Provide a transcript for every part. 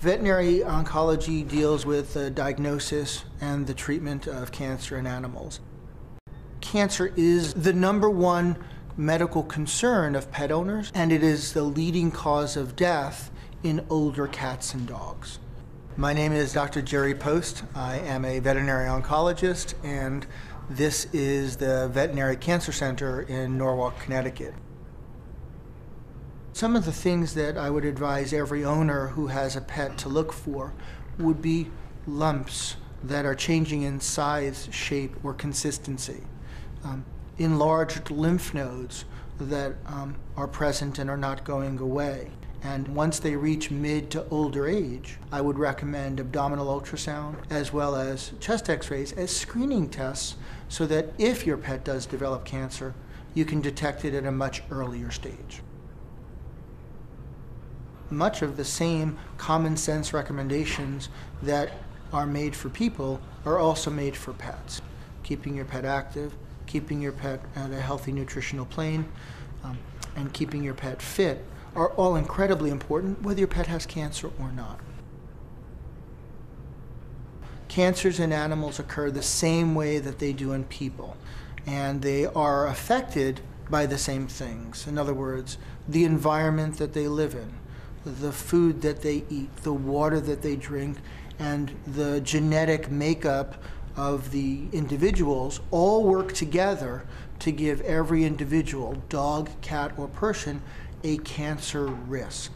Veterinary oncology deals with the diagnosis and the treatment of cancer in animals. Cancer is the #1 medical concern of pet owners, and it is the leading cause of death in older cats and dogs. My name is Dr. Jerry Post. I am a veterinary oncologist, and this is the Veterinary Cancer Center in Norwalk, Connecticut. Some of the things that I would advise every owner who has a pet to look for would be lumps that are changing in size, shape, or consistency. Enlarged lymph nodes that are present and are not going away. And once they reach mid to older age, I would recommend abdominal ultrasound as well as chest x-rays as screening tests so that if your pet does develop cancer, you can detect it at a much earlier stage. Much of the same common sense recommendations that are made for people are also made for pets. Keeping your pet active, keeping your pet at a healthy nutritional plane, and keeping your pet fit are all incredibly important, whether your pet has cancer or not. Cancers in animals occur the same way that they do in people, and they are affected by the same things. In other words, the environment that they live in, the food that they eat, the water that they drink, and the genetic makeup of the individuals all work together to give every individual, dog, cat, or person, a cancer risk.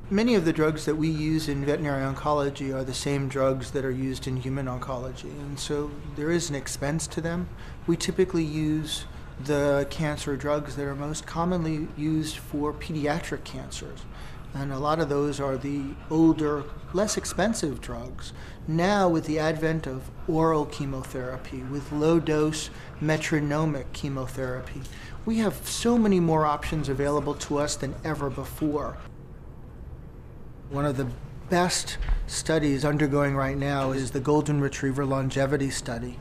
Many of the drugs that we use in veterinary oncology are the same drugs that are used in human oncology, and so there is an expense to them. We typically use the cancer drugs that are most commonly used for pediatric cancers. And a lot of those are the older, less expensive drugs. Now, with the advent of oral chemotherapy, with low-dose metronomic chemotherapy, we have so many more options available to us than ever before. One of the best studies undergoing right now is the Golden Retriever Longevity Study.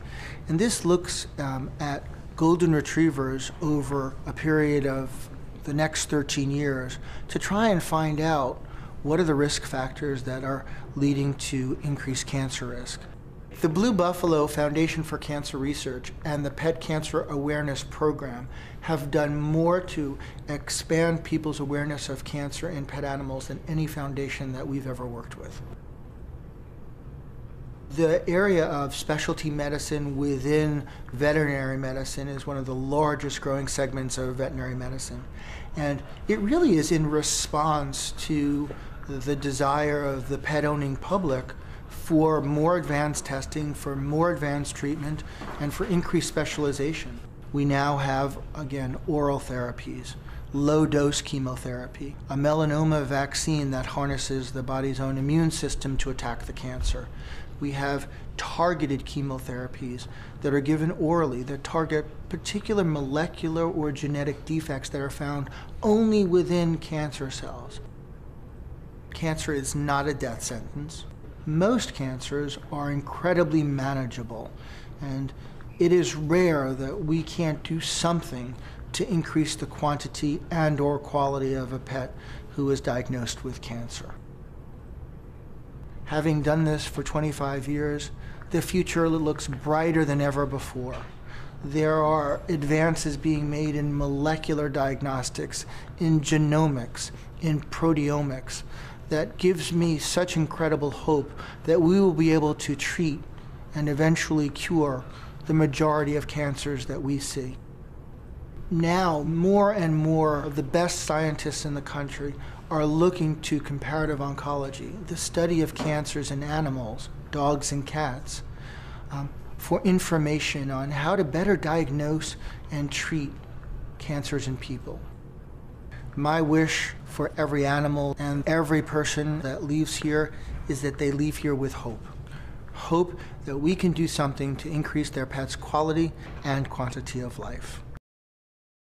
And this looks at golden retrievers over a period of the next 13 years to try and find out what are the risk factors that are leading to increased cancer risk. The Blue Buffalo Foundation for Cancer Research and the Pet Cancer Awareness Program have done more to expand people's awareness of cancer in pet animals than any foundation that we've ever worked with. The area of specialty medicine within veterinary medicine is one of the largest growing segments of veterinary medicine. And it really is in response to the desire of the pet-owning public for more advanced testing, for more advanced treatment, and for increased specialization. We now have, again, oral therapies, low-dose chemotherapy, a melanoma vaccine that harnesses the body's own immune system to attack the cancer. We have targeted chemotherapies that are given orally that target particular molecular or genetic defects that are found only within cancer cells. Cancer is not a death sentence. Most cancers are incredibly manageable, and it is rare that we can't do something to increase the quantity and/or quality of a pet who is diagnosed with cancer. Having done this for 25 years, the future looks brighter than ever before. There are advances being made in molecular diagnostics, in genomics, in proteomics, that gives me such incredible hope that we will be able to treat and eventually cure the majority of cancers that we see. Now, more and more of the best scientists in the country are looking to comparative oncology, the study of cancers in animals, dogs and cats, for information on how to better diagnose and treat cancers in people. My wish for every animal and every person that leaves here is that they leave here with hope. Hope that we can do something to increase their pet's quality and quantity of life.